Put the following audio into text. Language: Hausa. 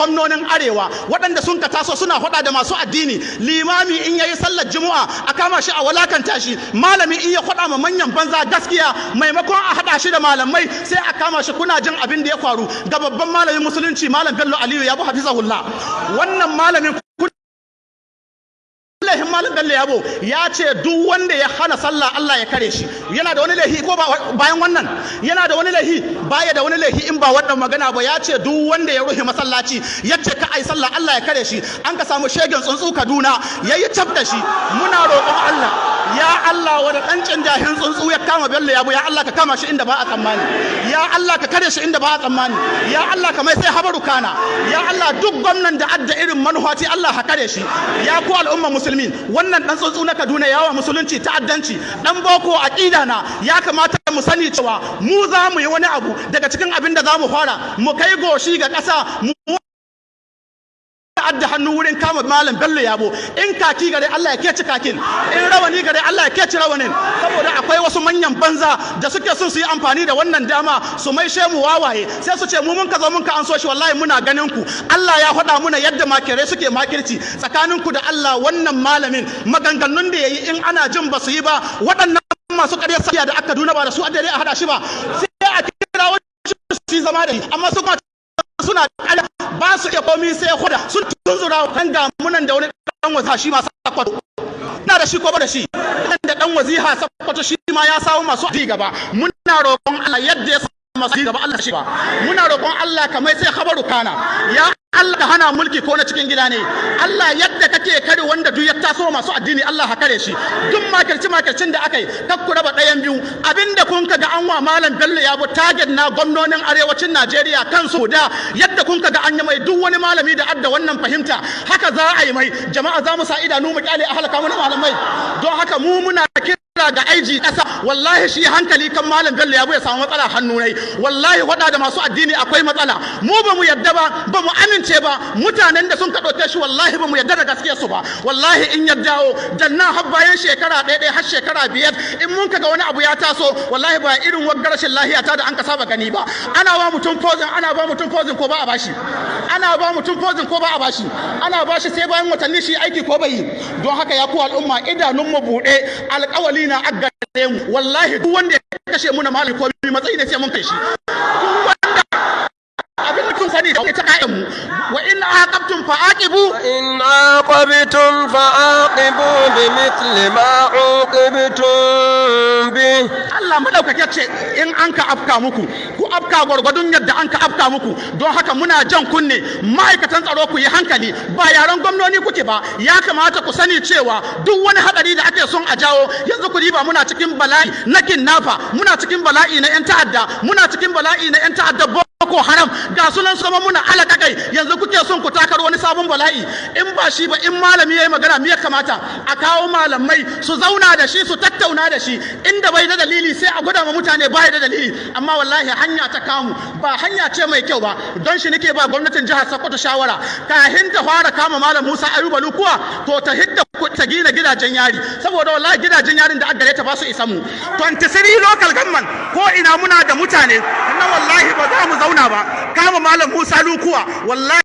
gwamnonin arewa waɗanda sun ka taso suna faɗa da masu addini. Limami in yayi sallar juma'a a kama shi a walakanta shi, malami in ya faɗa ma manyan banza gaskiya maimakon a haɗa shi da malamai sai a kama shi. Kuna jin abin da ya faru ga babban malamin musulunci Malam Bello Aliyu Yabo hafizahullah. Wannan malamin Malam Bello Yabo ya ce duk wanda ya hana sallah Allah ya kare shi. Yana da wani laifi ko bayan wannan? Yana da wani laifi? Baya da wani laifi in ba wannan magana ba. Ya ce duk wanda ya rufe masallaci ya ce ka ai sallah Allah ya kare shi. An ka samu shegen tsuntsu Kaduna yayi tab da shi. Muna roƙon Allah, ya Allah, wani ɗan canjahin tsuntsu ya kama Bello Yabo, ya Allah ka kama shi inda ba a tsammani. Ya Allah ka kare shi inda ba a tsammani. Ya Allah ka mai sai habaru kana. Ya Allah duk gwamnan da adda irin manuhati Allah ha kare shi. Ya ku al'umma musulmi, wannan dan tsuntsu na Kaduna yawa musulunci ta'addanci, dan boko aqida na, ya kamata mu sani cewa mu za mu yi wani abu daga cikin abin da za mu fara mu kai goshi ga ƙasa mu adda hannu wurin kama Malam Bello Yabo. In kaki gare Allah ya keci kakin, in rawani gare Allah ya keci rawanin, saboda akwai wasu manyan banza da suke son su yi amfani da wannan dama su mai shemu wawaye, sai su ce mu mun ka zo mun ka an so shi. Wallahi muna ganin ku, Allah ya faɗa muna yadda makirai suke makirci tsakanin ku da Allah. Wannan malamin maganganun da yayi in ana jin ba su yi ba, waɗannan masu ƙarya sakiya da aka duna ba da su addare a hada shi ba, sai a kira wani su zama da shi, amma su kuma suna kala ba su iya komi sai hoda sun tunzura kan ga munan da wani dan waziha shi ma sakwato na da shi ko ba da shi da dan waziha sakwato shi ma ya samu masu di gaba. Muna roƙon Allah yadda ya samu masu di gaba Allah shi ba, muna roƙon Allah kamar sai khabaru kana. Ya Allah ka hana mulki ko na cikin gida ne, Allah yadda kake kare wanda duk ya taso masu addini Allah ha kare shi. Duk makircin da aka yi kakku raba ɗayan biyu. Abinda kun ka ga an wa Malam Bello Yabo target na gwamnonin arewacin Najeriya kansu da yadda kun ka ga an yi mai duk wani malami da adda wannan fahimta haka za a yi mai. Jama'a za mu sa idanu mu kyale a halaka mana malamai. Don haka mu muna kira ga aiji ƙasa, wallahi shi hankali kan Malam Bello Yabo ya samu matsala hannu nai. Wallahi wada da masu addini akwai matsala. Mu ba mu yadda ba mu amince ba. Mutanen da sun ka ɗauke shi wallahi ba mu yadda da gaskiyar su ba. Wallahi in ya dawo janna har bayan shekara ɗaya har shekara 5 in mun kaga wani abu ya taso, wallahi ba irin waggar rashin lahiya ta da an ka saba gani ba. Ana ba mutum pozin ko ba a bashi. Ana ba mutum pozin ko ba a bashi. Ana bashi sai bayan watanni shi aiki ko bai. Don haka ya ku al'umma idanun mu buɗe, alƙawali na aggare mu. Wallahi duk wanda ya kashe mu na mali ko matsayi ne sai mun kai shi. Duk wanda abin da kun sani da ta kayan mu, wa in aqabtum fa aqibu, in aqabtum fa aqibu bi mithli ma uqibtum bi. Allah madaukake ce in an ka afka muku ku afka gwargwadon yadda an ka afka muku. Don haka muna jan kunne ma'aikatan tsaro ku yi hankali, ba yaran gwamnoni kuke ba. Ya kamata ku sani cewa duk wani hadari da ake son a jawo, yanzu ku riba muna cikin bala'i na kinnafa, muna cikin bala'i na yan ta'adda, muna cikin bala'i na yan ta'adda Boko Haram, ga sunan su zama muna alaka kai. Yanzu kuke son ku takar wani sabon bala'i. In ba shi ba, in malami yayi magana me ya kamata a kawo malamai su zauna da shi su tattauna da shi, inda bai da dalili sai a gwada ma mutane bai da dalili. Amma wallahi hanya ta kamu ba hanya ce mai kyau ba. Don shi nake ba gwamnatin jihar Sokoto shawara, kahin ta fara kama Malam Musa Ayuba Lukuwa to ta hidda ta gina gidajen yari, saboda wallahi gidajen yarin da aggare ta ba su isa mu. 23 local government ko ina muna da mutane, na wallahi ba za mu zauna ba. Kama Malam Musa Lukuwa wallahi